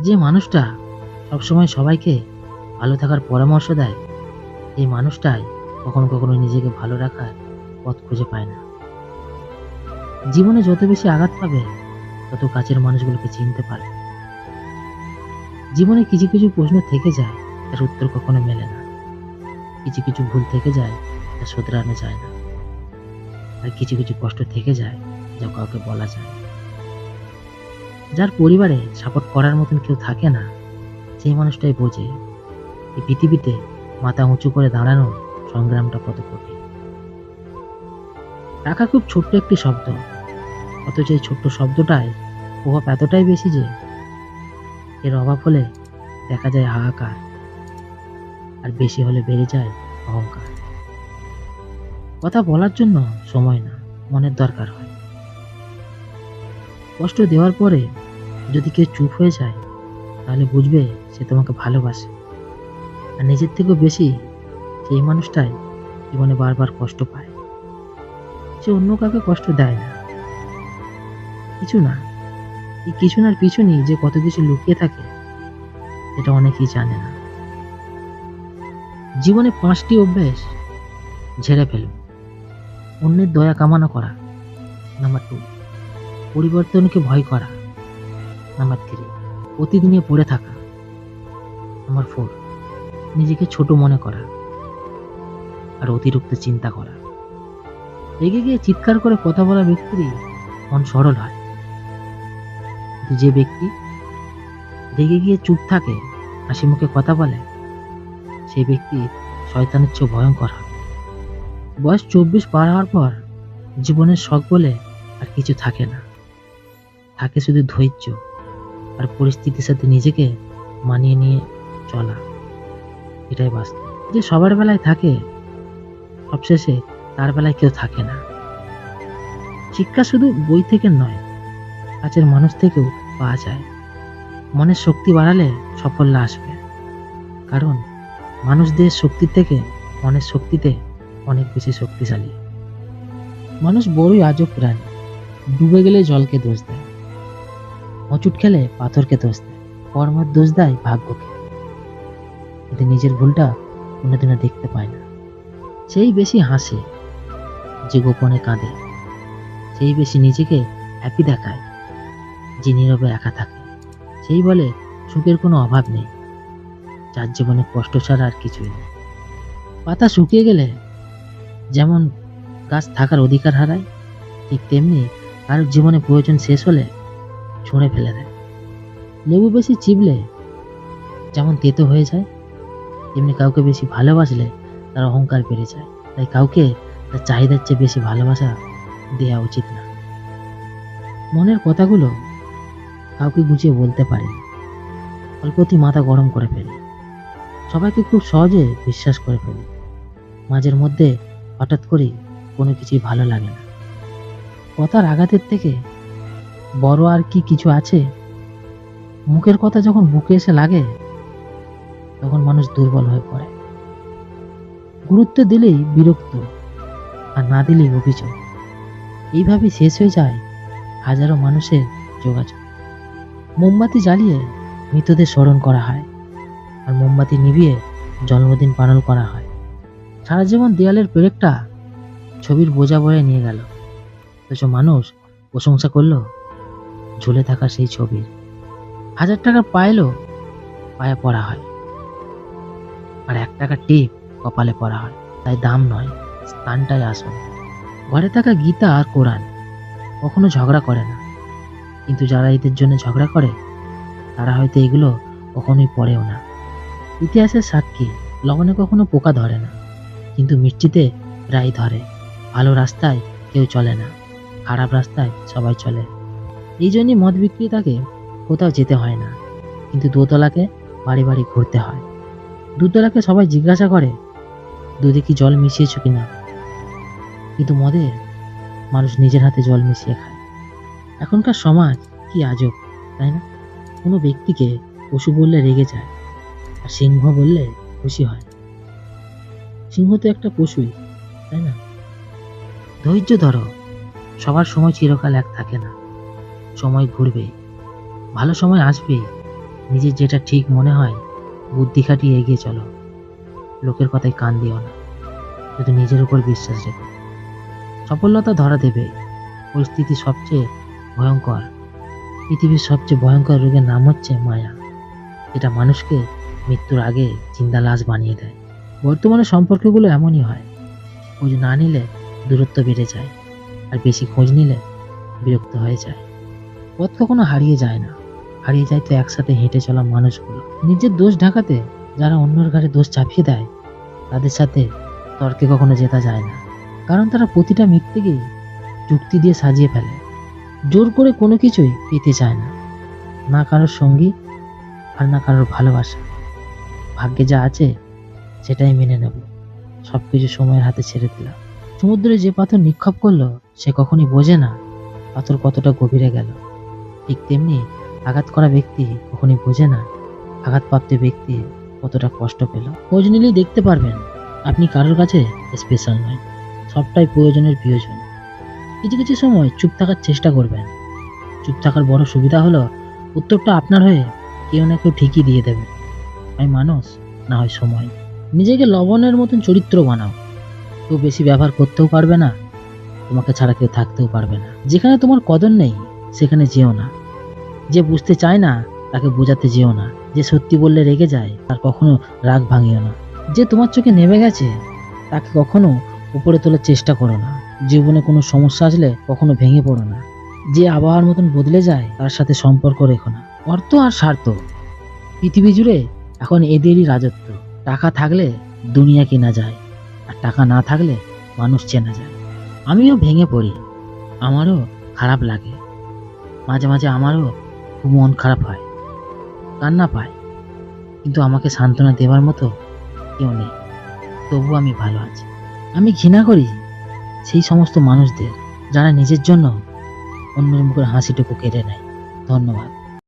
যে মানুষটা সবসময় সবাইকে ভালো থাকার পরামর্শ দেয়, এই মানুষটাই কখনো কখনো নিজেকে ভালো রাখার পথ খুঁজে পায় না। জীবনে যত বেশি আঘাত পাবে, তত কাছের মানুষগুলোকে চিনতে পারবে। জীবনে কিছু কিছু প্রশ্ন থেকে যায়, তার উত্তর কখনো মেলে না। কিছু কিছু ভুল থেকে যায়, তা শোধরানো যায় না। আর কিছু কিছু কষ্ট থেকে যায়, যা কাউকে বলা যায় না। যার পরিবারে সাপোর্ট করার মতন কেউ থাকে না, সেই মানুষটাই বোঝে এই পৃথিবীতে মাথা উঁচু করে দাঁড়ানোর সংগ্রামটা কত কঠিন। টাকা খুব ছোট্ট একটি শব্দ, অথচ এই ছোট্ট শব্দটায় প্রভাব এতটাই বেশি যে এর অভাব হলে দেখা যায় হাহাকার, আর বেশি হলে বেড়ে যায় অহংকার। কথা বলার জন্য সময় না, মনের দরকার হয়। কষ্ট দেওয়ার পরে যদি কেউ চুপ হয়ে যায়, তাহলে বুঝবে সে তোমাকে ভালোবাসে। আর নিজের থেকেও বেশি সেই মানুষটাই জীবনে বারবার কষ্ট পায়। সে অন্য কাউকে কষ্ট দেয় না, কিছু না। এই কিছু নার পিছনেই যে কত কিছু লুকিয়ে থাকে, এটা অনেকেই জানে না। জীবনে 5টি অভ্যেস ঝেড়ে ফেলুন। অন্যের দয়া কামনা করা, নাম্বার 2। পরিবর্তনকে ভয় করা, নাম্বার 3। প্রতিদিনই পড়ে থাকা, নাম্বার 4। নিজেকে ছোট মনে করা আর অতিরিক্ত চিন্তা করা। রেগে গিয়ে চিৎকার করে কথা বলা ব্যক্তিরই মন সরল হয়, কিন্তু যে ব্যক্তি রেগে গিয়ে চুপ থাকে, হাসি মুখে কথা বলে, সেই ব্যক্তি শয়তানের চেয়ে ভয়ঙ্কর হয়। বয়স 24 পার হওয়ার পর জীবনের শখ বলে আর কিছু থাকে না। থাকে শুধু ধৈর্য আর পরিস্থিতির সাথে নিজেকে মানিয়ে নিয়ে চলা। এটাই বাস্তব। যে সবার বেলায় থাকে, সবশেষে তার বেলায় কেউ থাকে না। শিক্ষা শুধু বই থেকে নয়, কাছের মানুষ থেকেও পাওয়া যায়। মনের শক্তি বাড়ালে সাফল্য আসবে, কারণ মানুষদের শক্তির থেকে মনের শক্তিতে অনেক বেশি শক্তিশালী। মানুষ বড়ই আজব প্রাণী। ডুবে গেলে জলকে দোষ দেয়, হোঁচট খেলে পাথরকে দোষ দেয়, কর্মের দোষ দেয় ভাগ্যকে, কিন্তু নিজের ভুলটা কোনোদিনও দেখতে পায় না। সেই বেশি হাসে যে গোপনে কাঁদে, সেই বেশি নিজেকে হ্যাপি দেখায় যে নীরবে একা থাকে। সেই বলে সুখের কোনো অভাব নেই, যার জীবনে কষ্ট ছাড়া আর কিছুই নেই। পাতা শুকিয়ে গেলে যেমন গাছ থাকার অধিকার হারায়, ঠিক তেমনি কারোর জীবনে প্রয়োজন শেষ হলে ছুঁড়ে ফেলে দেয়। লেবু বেশি চিবলে যেমন তেতো হয়ে যায়, তেমনি কাউকে বেশি ভালোবাসলে তার অহংকার বেড়ে যায়। তাই কাউকে তার চাহিদার চেয়ে বেশি ভালোবাসা দেওয়া উচিত না। মনের কথাগুলো কাউকে গুছিয়ে বলতে পারি না, অল্পতেই মাথা গরম করে ফেলি। সবাইকে খুব সহজে বিশ্বাস করে ফেলি, মাঝের মধ্যে হঠাৎ করে কোনো কিছুই ভালো লাগে না। কথার আঘাতের থেকে বড় আর কি কিছু আছে? মুখের কথা যখন বুকে এসে লাগে, তখন মানুষ দুর্বল হয়ে পড়ে। গুরুত্ব দিলেই বিরক্ত, আর না দিলেই অভিযোগ। এইভাবে শেষ হয়ে যায় হাজারো মানুষের যোগাযোগ। মোমবাতি জ্বালিয়ে মৃতদের স্মরণ করা হয়, আর মোমবাতি নিভিয়ে জন্মদিন পালন করা হয়। সারা জীবন দেয়ালের পেরেকটা ছবির বোঝা বয়ে নিয়ে গেল, অথচ মানুষ প্রশংসা করলো ঝুলে থাকা সেই ছবির। 1000 টাকার পায়েলও পায়ে পড়া হয়, আর 1 টাকার টিপ কপালে পড়া হয়। তাই দাম নয়, স্থানটাই আসল। ঘরে থাকা গীতা আর কোরআন কখনো ঝগড়া করে না, কিন্তু যারা এদের জন্য ঝগড়া করে, তারা হয়তো এগুলো কখনোই পড়েও না। ইতিহাসের সাক্ষী, লবণে কখনো পোকা ধরে না, কিন্তু মিষ্টিতে প্রায় ধরে। ভালো রাস্তায় কেউ চলে না, খারাপ রাস্তায় সবাই চলে। এই জন্যই মদ বিক্রেতাকে কোথাও যেতে হয় না, কিন্তু দোতলাকে বাড়ি বাড়ি ঘুরতে হয়। দুতলাকে সবাই জিজ্ঞাসা করে দুধে কি জল মিশিয়েছ কিনা, কিন্তু মদে মানুষ নিজের হাতে জল মিশিয়ে খায়। এখনকার সমাজ কি আজব, তাই না? কোনো ব্যক্তিকে পশু বললে রেগে যায়, আর সিংহ বললে খুশি হয়। সিংহ তো একটা পশুই, তাই না? ধৈর্য ধরো, সবার সময় চিরকাল এক থাকে না। সময় ঘুরবে, ভালো সময় আসবে, নিজের যেটা ঠিক মনে হয় বুদ্ধি খাটিয়ে এগিয়ে চলো। লোকের কথায় কান দিও না, শুধু নিজের উপর বিশ্বাস রেখো। সফলতা ধরা দেবে। পরিস্থিতি সবচেয়ে ভয়ঙ্কর, পৃথিবীর সবচেয়ে ভয়ঙ্কর রোগের নাম হচ্ছে মায়া, যেটা মানুষকে মৃত্যুর আগে জিন্দা লাশ বানিয়ে দেয়। বর্তমানে সম্পর্কগুলো এমনই হয়, খোঁজ না নিলে দূরত্ব বেড়ে যায়, আর বেশি খোঁজ নিলে বিরক্ত হয়ে যায়। পথ কখনো হারিয়ে যায় না, হারিয়ে যায় তো একসাথে হেঁটে চলা মানুষগুলো। নিজের দোষ ঢাকাতে যারা অন্যের ঘাড়ে দোষ চাপিয়ে দেয়, তাদের সাথে তর্কে কখনো জেতা যায় না, কারণ তারা প্রতিটা মিথ্যেকেই যুক্তি দিয়ে সাজিয়ে ফেলে। জোর করে কোনো কিছুই পেতে চায় না, না কারোর সঙ্গী আর না কারোর ভালোবাসা। ভাগ্যে যা আছে সেটাই মেনে নেব, সবকিছু সময়ের হাতে ছেড়ে দিলাম। সমুদ্রে যে পাথর নিক্ষেপ করলো সে কখনই বোঝে না পাথর কতটা গভীরে গেল। ঠিক তেমনি আঘাত করা ব্যক্তি কখনই বোঝে না আঘাতপ্রাপ্ত ব্যক্তি কতটা কষ্ট পেল। খোঁজ নিলেই দেখতে পারবেন আপনি কারোর কাছে স্পেশাল নয়, সবটাই প্রয়োজনের প্রিয়জন। কিছু কিছু সময় চুপ থাকার চেষ্টা করবেন। চুপ থাকার বড় সুবিধা হলো উত্তরটা আপনার হয়ে কেউ না কেউ ঠিকই দিয়ে দেবে, হয় মানুষ না হয় সময়। নিজেকে লবণের মতন চরিত্র বানাও, কেউ বেশি ব্যবহার করতেও পারবে না, তোমাকে ছাড়া কেউ থাকতেও পারবে না। যেখানে তোমার কদর নেই সেখানে যেও না, যে বুঝতে চায় না তাকে বোঝাতে যেও না, যে সত্যি বললে রেগে যায় তার কখনো রাগ ভাঙিও না, যে তোমার চোখে নেমে গেছে তাকে কখনো উপরে তোলার চেষ্টা করো না। জীবনে কোনো সমস্যা আসলে কখনো ভেঙে পড়ো না, যে আবহাওয়ার মতন বদলে যায় তার সাথে সম্পর্ক রেখো না। অর্থ আর স্বার্থ, পৃথিবী জুড়ে এখন এদেরই রাজত্ব। টাকা থাকলে দুনিয়া কেনা যায়, আর টাকা না থাকলে মানুষ চেনা যায়। আমিও ভেঙে পড়ি, আমারও খারাপ লাগে, মাঝে মাঝে আমারও খুব মন খারাপ হয়, কান্না পায়, কিন্তু আমাকে সান্ত্বনা দেওয়ার মতো কেউ নেই। তবু আমি ভালো আছি। আমি ঘৃণা করি সেই সমস্ত মানুষদের যারা নিজের জন্য অন্যের মুখের হাসিটুকু কেড়ে নেয়। ধন্যবাদ।